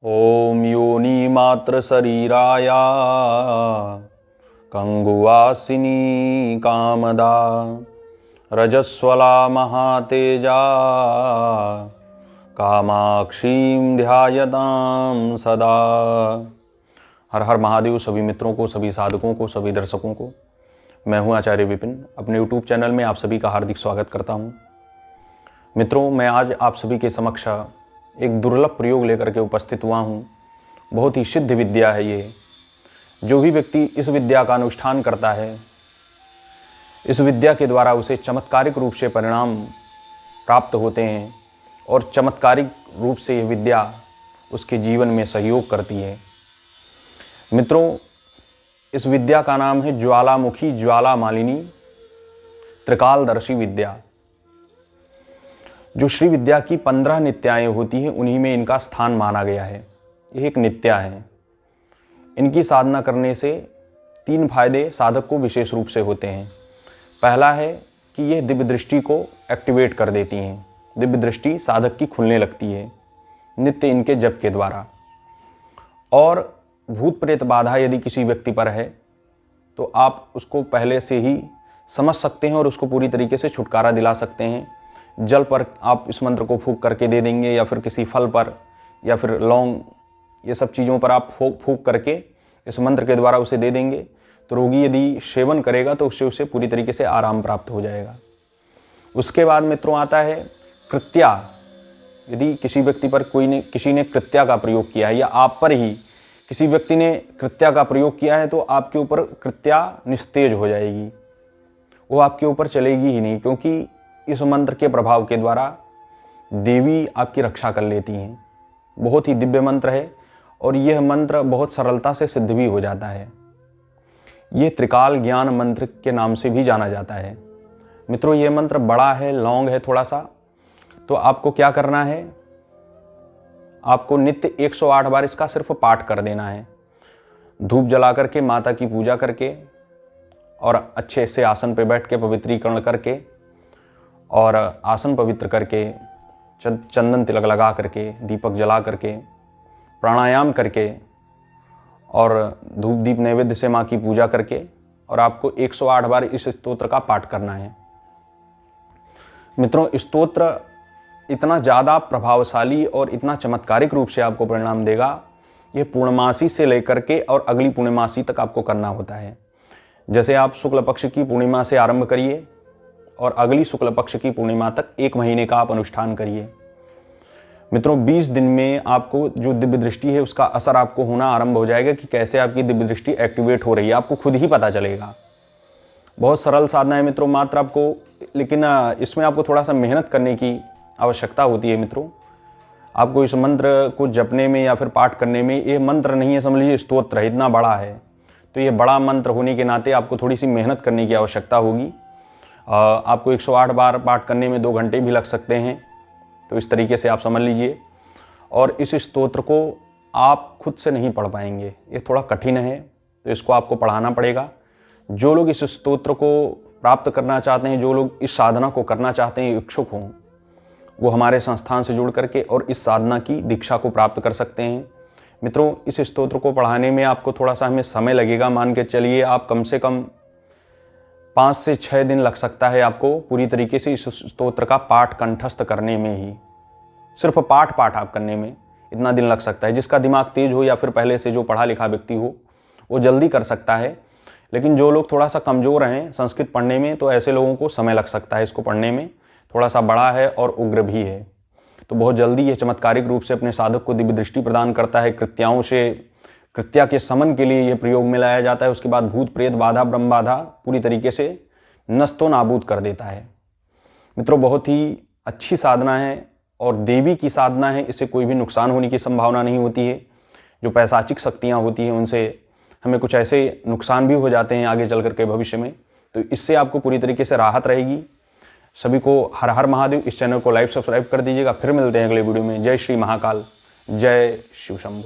ॐ योनिमात्र शरीराय कंगुवासिनी कामदा रजस्वला महातेजा कामाक्षीं ध्यायतां सदा। हर हर महादेव। सभी मित्रों को, सभी साधकों को, सभी दर्शकों को मैं हूं आचार्य विपिन। अपने YouTube चैनल में आप सभी का हार्दिक स्वागत करता हूं। मित्रों, मैं आज आप सभी के समक्ष एक दुर्लभ प्रयोग लेकर के उपस्थित हुआ हूं। बहुत ही सिद्ध विद्या है ये। जो भी व्यक्ति इस विद्या का अनुष्ठान करता है, इस विद्या के द्वारा उसे चमत्कारिक रूप से परिणाम प्राप्त होते हैं और चमत्कारिक रूप से यह विद्या उसके जीवन में सहयोग करती है। मित्रों, इस विद्या का नाम है ज्वालामुखी ज्वाला मालिनी त्रिकालदर्शी विद्या। जो श्री विद्या की 15 नित्याएं होती हैं, उन्हीं में इनका स्थान माना गया है। यह एक नित्या है। इनकी साधना करने से 3 फायदे साधक को विशेष रूप से होते हैं। पहला है कि यह दिव्य दृष्टि को एक्टिवेट कर देती हैं। दिव्य दृष्टि साधक की खुलने लगती है नित्य इनके जप के द्वारा। और भूत प्रेत बाधा यदि किसी व्यक्ति पर है तो आप उसको पहले से ही समझ सकते हैं और उसको पूरी तरीके से छुटकारा दिला सकते हैं। जल पर आप इस मंत्र को फूंक करके दे देंगे, या फिर किसी फल पर, या फिर लौंग, ये सब चीज़ों पर आप फूंक करके इस मंत्र के द्वारा उसे दे देंगे तो रोगी यदि सेवन करेगा तो उससे उसे पूरी तरीके से आराम प्राप्त हो जाएगा। उसके बाद मित्रों आता है कृत्या। यदि किसी व्यक्ति पर किसी ने कृत्या का प्रयोग किया है, या आप पर ही किसी व्यक्ति ने कृत्या का प्रयोग किया है, तो आपके ऊपर कृत्या निस्तेज हो जाएगी। वो आपके ऊपर चलेगी ही नहीं, क्योंकि इस मंत्र के प्रभाव के द्वारा देवी आपकी रक्षा कर लेती हैं। बहुत ही दिव्य मंत्र है और यह मंत्र बहुत सरलता से सिद्ध भी हो जाता है। यह त्रिकाल ज्ञान मंत्र के नाम से भी जाना जाता है। मित्रों, यह मंत्र बड़ा है, लॉन्ग है थोड़ा सा। तो आपको क्या करना है, आपको नित्य 108 बार इसका सिर्फ पाठ कर देना है। धूप जला करके, माता की पूजा करके, और अच्छे से आसन पर बैठ के पवित्रीकरण करके, और आसन पवित्र करके, चंदन तिलक लगा करके, दीपक जला करके, प्राणायाम करके, और धूप दीप नैवेद्य से माँ की पूजा करके, और आपको 108 बार इस स्तोत्र का पाठ करना है। मित्रों, स्तोत्र इतना ज़्यादा प्रभावशाली और इतना चमत्कारिक रूप से आपको परिणाम देगा। ये पूर्णमासी से लेकर के और अगली पूर्णमासी तक आपको करना होता है। जैसे आप शुक्ल पक्ष की पूर्णिमा से आरंभ करिए और अगली शुक्ल पक्ष की पूर्णिमा तक 1 महीने का आप अनुष्ठान करिए। मित्रों, 20 दिन में आपको जो दिव्य दृष्टि है उसका असर आपको होना आरंभ हो जाएगा कि कैसे आपकी दिव्य दृष्टि एक्टिवेट हो रही है। आपको खुद ही पता चलेगा। बहुत सरल साधना है मित्रों, मात्र आपको, लेकिन इसमें आपको थोड़ा सा मेहनत करने की आवश्यकता होती है। मित्रों, आपको इस मंत्र को जपने में या फिर पाठ करने में, ये मंत्र नहीं है, समझ लीजिए स्तोत्र है, इतना बड़ा है। तो ये बड़ा मंत्र होने के नाते आपको थोड़ी सी मेहनत करने की आवश्यकता होगी। आपको 108 बार पाठ करने में 2 घंटे भी लग सकते हैं। तो इस तरीके से आप समझ लीजिए। और इस स्तोत्र को आप खुद से नहीं पढ़ पाएंगे, ये थोड़ा कठिन है, तो इसको आपको पढ़ाना पड़ेगा। जो लोग इस स्तोत्र को प्राप्त करना चाहते हैं, जो लोग इस साधना को करना चाहते हैं, इच्छुक हों, वो हमारे संस्थान से जुड़ करके और इस साधना की दीक्षा को प्राप्त कर सकते हैं। मित्रों, इस स्तोत्र को पढ़ाने में आपको थोड़ा सा हमें समय लगेगा। मान के चलिए आप कम से कम 5 से 6 दिन लग सकता है आपको पूरी तरीके से इस स्तोत्र का पाठ कंठस्थ करने में ही। सिर्फ पाठ आप करने में इतना दिन लग सकता है। जिसका दिमाग तेज हो या फिर पहले से जो पढ़ा लिखा व्यक्ति हो, वो जल्दी कर सकता है। लेकिन जो लोग थोड़ा सा कमज़ोर हैं संस्कृत पढ़ने में, तो ऐसे लोगों को समय लग सकता है इसको पढ़ने में। थोड़ा सा बड़ा है और उग्र भी है, तो बहुत जल्दी ये चमत्कारिक रूप से अपने साधक को दिव्य दृष्टि प्रदान करता है। कृत्या के समन के लिए यह प्रयोग में लाया जाता है। उसके बाद भूत प्रेत बाधा, ब्रह्म बाधा पूरी तरीके से नस्तो नाबूद कर देता है। मित्रों, बहुत ही अच्छी साधना है और देवी की साधना है। इससे कोई भी नुकसान होने की संभावना नहीं होती है। जो पैशाचिक शक्तियाँ होती हैं, उनसे हमें कुछ ऐसे नुकसान भी हो जाते हैं आगे चल करके भविष्य में। तो इससे आपको पूरी तरीके से राहत रहेगी। सभी को हर हर महादेव। इस चैनल को लाइक सब्सक्राइब कर दीजिएगा। फिर मिलते हैं अगले वीडियो में। जय श्री महाकाल, जय शिव शंभु।